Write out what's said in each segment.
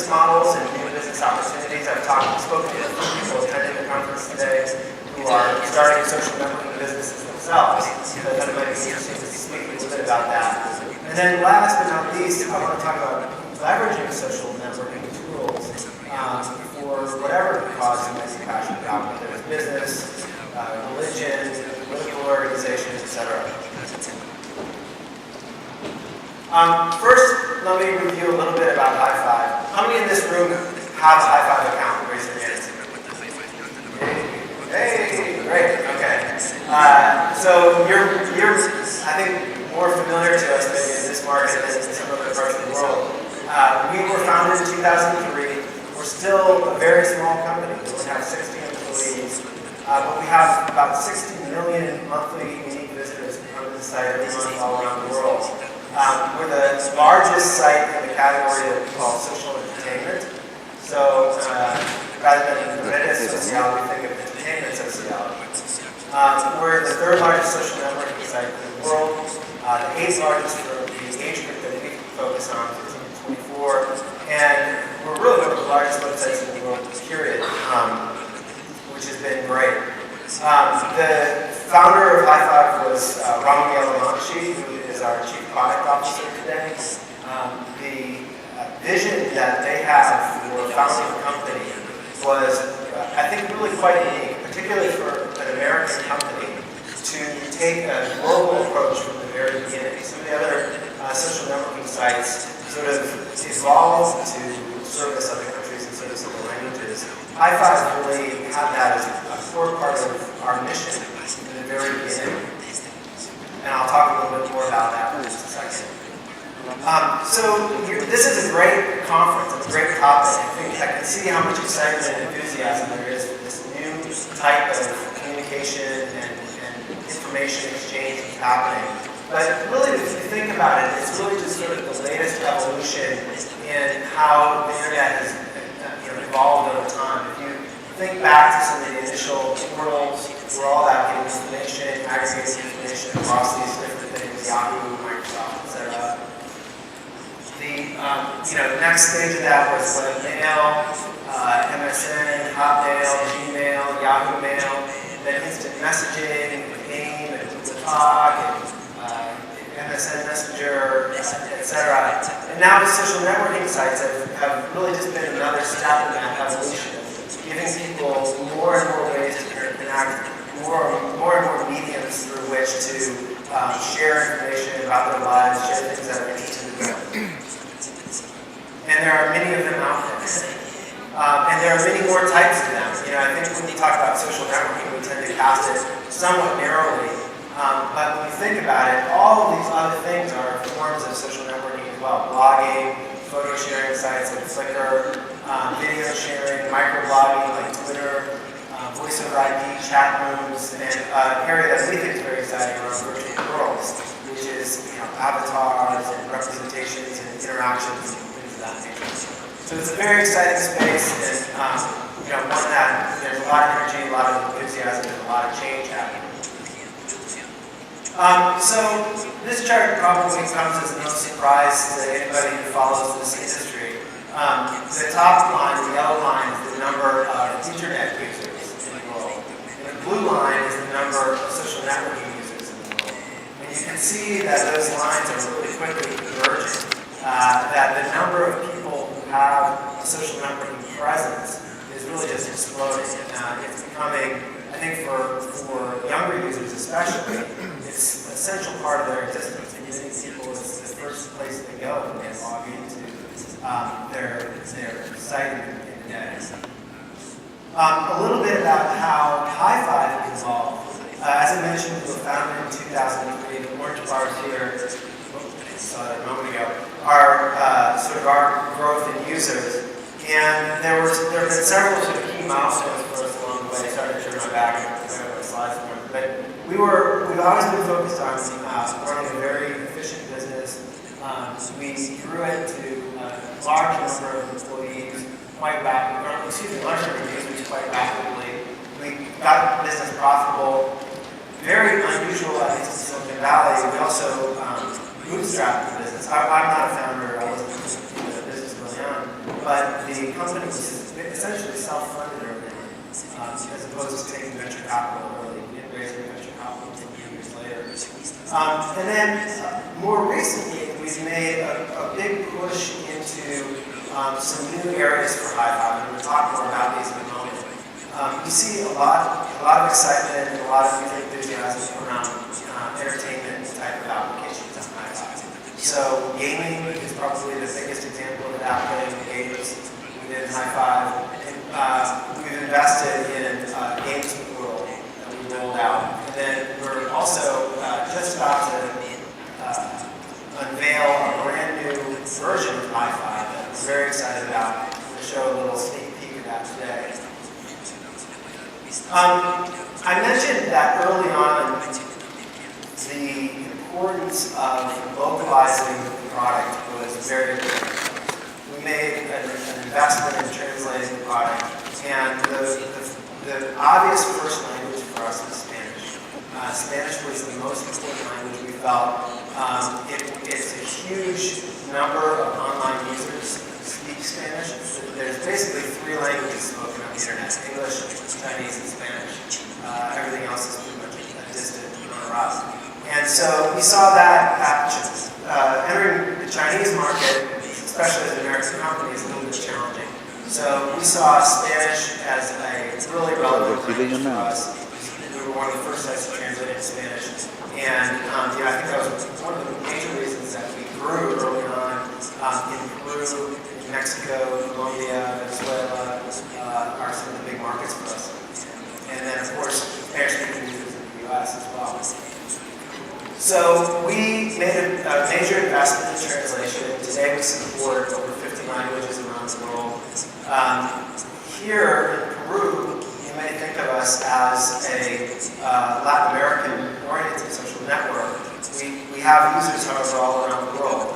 models and new business opportunities. I've spoken to a few people attending the conference today who are starting social networking businesses themselves. So I thought it might be interesting to speak a little bit about that. And then last but not least, I want to talk about leveraging social networking tools for whatever cause you might be passionate about, whether it's business, religion, political organizations, etc. First, let me review a little bit about High Five. How many in this room have a High Five account? Raise your hands. Hey, great. Okay. So you're, I think, more familiar to us maybe in this market than in some other parts of the world. We were founded in 2003. We're still a very small company. We only have 60 employees, but we have about 60 million monthly unique visitors who come to the site every month all around the world. We're the largest site in the category that we call social entertainment. So rather than media sociology, we think of entertainment sociology. We're the third largest social networking site in the world, the eighth largest for the age group that we focus on, 15 to 24, and we're really one of the largest websites in the world, period, which has been great. The founder of High Five was Ramon Yamamoshi, who is our Chief Product Officer today. The vision that they had for founding the company was, I think, really quite unique, particularly for an American company, to take a global approach from the very beginning. Some of the other social networking sites sort of evolved to service other countries and service other languages. High Five really had that as a core part of our mission in the very beginning. And I'll talk a little bit more about that in just a second. So this is a great conference, a great topic. I can see how much excitement and enthusiasm there is for this new type of communication and information exchange that's happening. But really, if you think about it, it's really just sort of the latest evolution in how the internet has evolved over time. If you think back to some of the initial portals, were all about getting information, aggregating information across these different things, Yahoo, Microsoft, etc. The next stage of that was webmail, MSN, Hotmail, Gmail, Yahoo Mail, then instant messaging, AIM, and Google Talk, and MSN Messenger, etc. And now the social networking sites have really just been another step in that evolution, giving people more and more ways to interact, more and more mediums through which to share information about their lives, share things that are interesting to them. And there are many of them out there. And there are many more types of them. I think when we talk about social networking, we tend to cast it somewhat narrowly. But when you think about it, all of these other things are forms of social networking as well. Blogging, photo sharing sites like Flickr, video sharing, microblogging like Twitter, voice over IP, chat rooms, and an area that we think is very exciting around virtual worlds, which is avatars and representations and interactions and things of that nature. So it's a very exciting space, and one that there's a lot of energy, a lot of enthusiasm, and a lot of change happening. So this chart probably comes as no surprise to anybody who follows this industry. The top line, the yellow line, is the number of internet users in the world. And the blue line is the number of social networking users in the world. And you can see that those lines are really quickly converging. That the number of people who have a social networking presence is really just exploding. It's becoming, I think for younger users especially, it's an essential part of their existence. And many people, it's the first place they go when they log into their site in the day. A little bit about how High Five evolved. As I mentioned, we were founded in 2003. The orange bars here, saw that a moment ago, are sort of our growth in users. And there have been several sort of key milestones for us along the way. Sorry to turn my back and my slides more. But we've always been focused on running a very efficient business. We grew it to a large number of employees quite rapidly, large number of users quite rapidly. We got the business profitable. Very unusual, at least in Silicon Valley. We also bootstrapped the business. I'm not a founder. I wasn't in the business early on. but the company was essentially self-funded early on, as opposed to taking venture capital early and raising venture capital a few years later. And then more recently, we've made a big push into some new areas for Hi-Fi, and we'll talk more about these in a moment. You see a lot of excitement and a lot of enthusiasm around entertainment type of applications on Hi-Fi. So gaming is probably the biggest example of that playing games within Hi-Fi. We've invested in Games World that we rolled out. And then we're also just about to unveil a brand new version of Hi-Fi that we're very excited about. We'll show a little sneak peek of that today. I mentioned that early on the importance of localizing the product was very important. We made an investment in translating the product, and the obvious first language for us was Spanish. Spanish was the most important language we felt. It's a huge number of online users speak Spanish. There's basically 3 languages spoken on the internet: English, Chinese, and Spanish. Everything else is pretty much a distant runner-up. And so we saw that entering the Chinese market, especially as an American company, is a little bit challenging. So we saw Spanish as a really relevant language for us. We were one of the first sites to translate into Spanish. And I think that was one of the major reasons that we grew early on in Peru, Mexico, Colombia, Venezuela are some of the big markets for us. And then, of course, Spanish-speaking users in the U.S. as well. So we made a major investment in translation. Today we support over 50 languages around the world. Here in Peru, you may think of us as a Latin American-oriented social network. We have users, however, all around the world.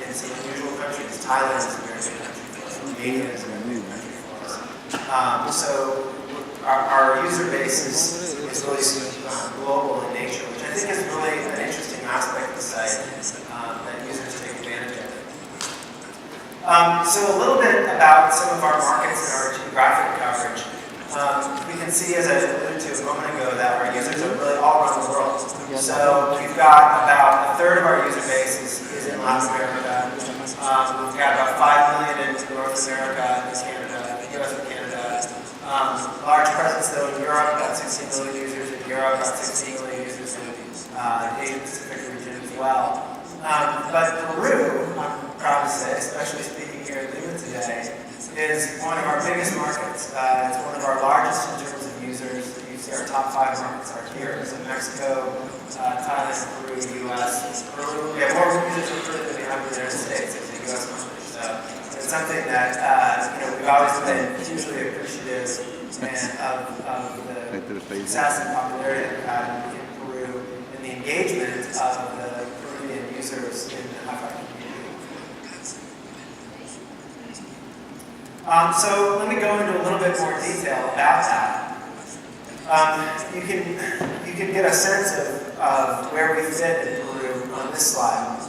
In some unusual countries, Thailand is a very big country for us. Romania is a very big country for us. So our user base is really global in nature, which I think is really an interesting aspect of the site that users take advantage of. So a little bit about some of our markets and our geographic coverage. We can see, as I alluded to a moment ago, that our users are really all around the world. So we've got about a third of our user base is in Latin America. We've got about 5 million in North America, in Canada, US and Canada. Large presence though in Europe, about 16 million users in Europe, about 16 million users in the Asia-Pacific region as well. But Peru, I'm proud to say, especially speaking here in Lima today, is one of our biggest markets. It's one of our largest in terms of users. You see our top 5 markets are here. So Mexico, Thailand, Peru, US. Peru, we have more users in Peru than we have in the United States as a US country. So it's something that we've always been hugely appreciative of the success and popularity that we've had in Peru and the engagement of the Peruvian users in the Hi-Fi community. So let me go into a little bit more detail about that. You can get a sense of where we fit in Peru on this slide.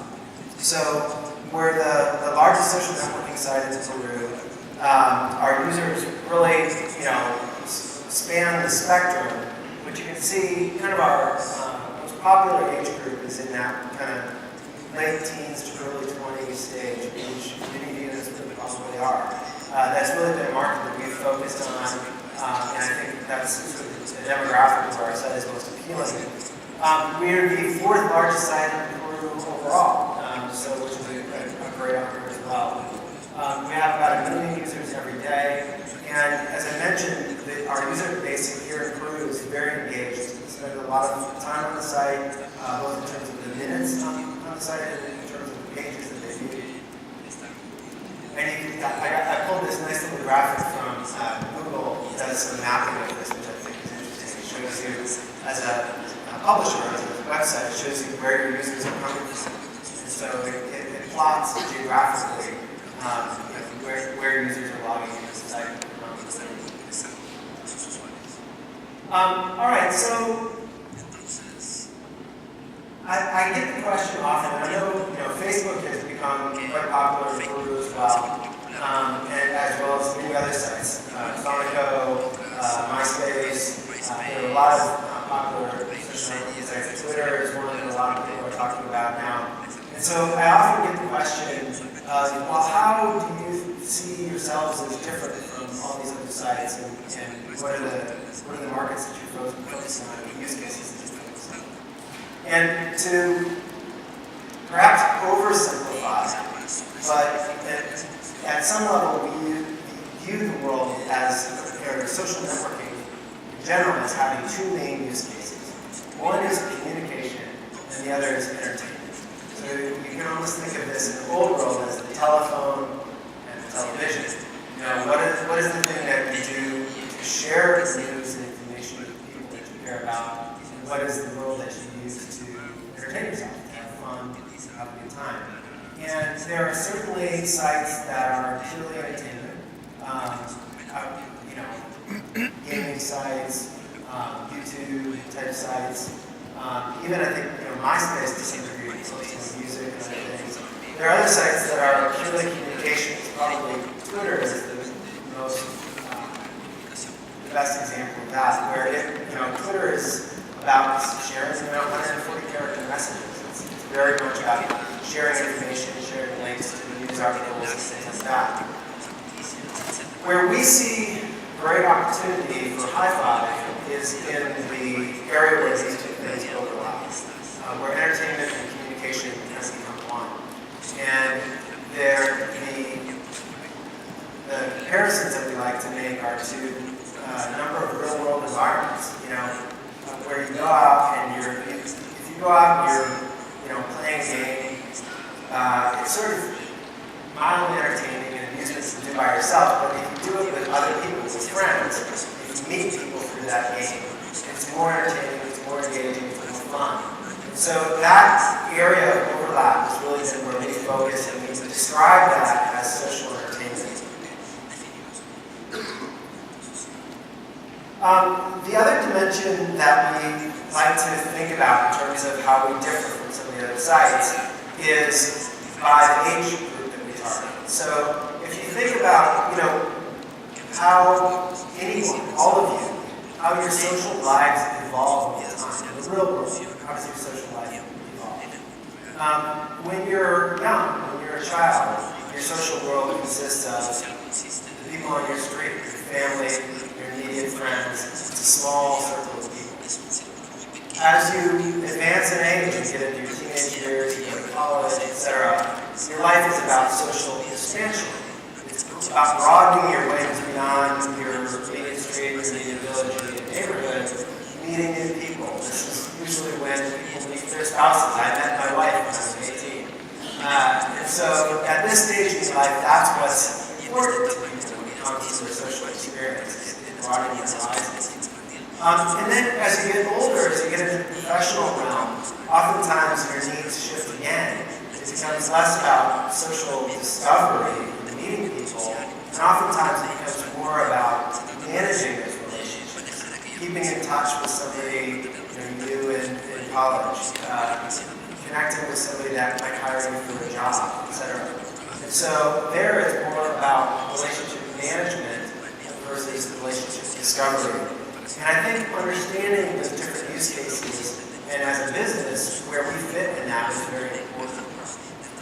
So we're the largest social networking site in Peru. Our users really, span the spectrum, but you can see kind of our most popular age group is in that kind of late teens to early 20s stage, which many units really probably are. That's really been a market that we've focused on, and I think that's sort of the demographic where our site is most appealing. We're the 4th largest site in Peru overall, which is a great honor as well. We have about 1 million users every day, and as I mentioned, our user base here in Peru is very engaged. We spend a lot of time on the site, both in terms of the minutes on the site and in terms of the pages that they view. And I pulled this nice little graphic from Google that does some mapping of this, which I think is interesting. It shows you, as a publisher, as a website, it shows you where your users are coming from. And so it plots geographically where users are logging into the site. All right, so I get the question often, and I know Facebook has become quite popular in Peru as well. many other sites. Sonico, MySpace, there are a lot of popular social media sites. Twitter is one that a lot of people are talking about now. And so I often get the question, well, how do you see yourselves as different from all these other sites, and what are the markets that you're focusing on, the use cases that you're focusing on? And to perhaps oversimplify, but at some level we view the world as, or social networking in general, as having two main use cases. One is communication, and the other is entertainment. So you can almost think of this in the old world as the telephone and the television. You know, what is the thing that you do to share news and information with people that you care about? And what is the world that you use to entertain yourself, to have fun, to have a good time? And there are certainly sites that are purely entertainment. Gaming sites, YouTube type sites. Even I think MySpace to some degree is also music and other things. There are other sites that are purely communications. Probably Twitter is the most the best example of that, where Twitter is about sharing 140 character messages. It's very much about sharing information, sharing links to news articles and things like that. Where we see great opportunity for high-five is in the area where these two things overlap, where entertainment and communication has become one. And the comparisons that we like to make are to a number of real-world environments. Where you go out and if you go out and you're playing a game, it's sort of mildly entertaining and amusement to do by yourself, but if you do it with other people, with friends, if you meet people through that game, it's more entertaining, it's more engaging, it's more fun. And so that area of overlap has really been where we focus, and we describe that as social entertainment. The other dimension that we like to think about in terms of how we differ from some of the other sites is by the age group that we target. So if you think about, how anyone, all of you, how your social lives evolve over time. In the real world, how does your social life evolve? When you're young, when you're a child, your social world consists of the people on your street, your family, your immediate friends. It's a small circle of people. As you advance in age and get into your teenage years, you go to college, etc., your life is about social expansion. It's about broadening your wings beyond your immediate street, your immediate village, your immediate neighborhood, meeting new people. This is usually when people meet their spouses. I met my wife when I was 18. And so at this stage in life, that's what's important to people when it comes to their social experience, broadening your horizons. And then as you get older, as you get into the professional realm, oftentimes your needs shift again. It becomes less about social discovery and meeting people, and oftentimes it becomes more about managing those relationships, keeping in touch with somebody new in college, connecting with somebody that might hire you for a job, etc. And so there it's more about relationship management versus relationship discovery. And I think understanding those different use cases, and as a business, where we fit in that is very important.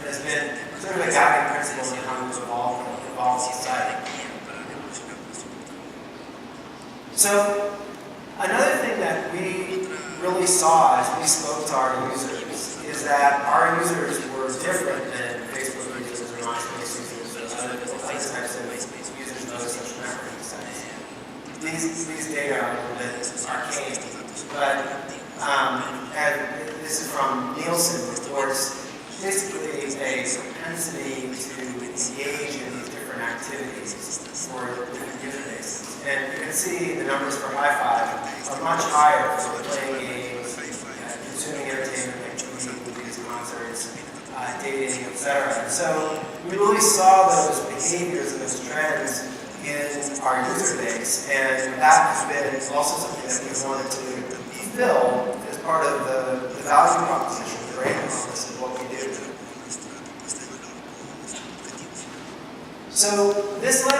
It has been sort of a guiding principle in how we evolve society. So, another thing that we really saw as we spoke to our users is that our users were different than Facebook users or MySpace users or other types of users in other social networking sites. These data are a little bit arcane, but and this is from Nielsen reports, basically a propensity to engage in these different activities for different user bases. And you can see the numbers for high-five are much higher for playing games, consuming entertainment like movies, concerts, dating, etc. And so we really saw those behaviors and those trends in our user base, and that has been also something that we wanted to fulfill as part of the value proposition, the brand promise of what we do. So this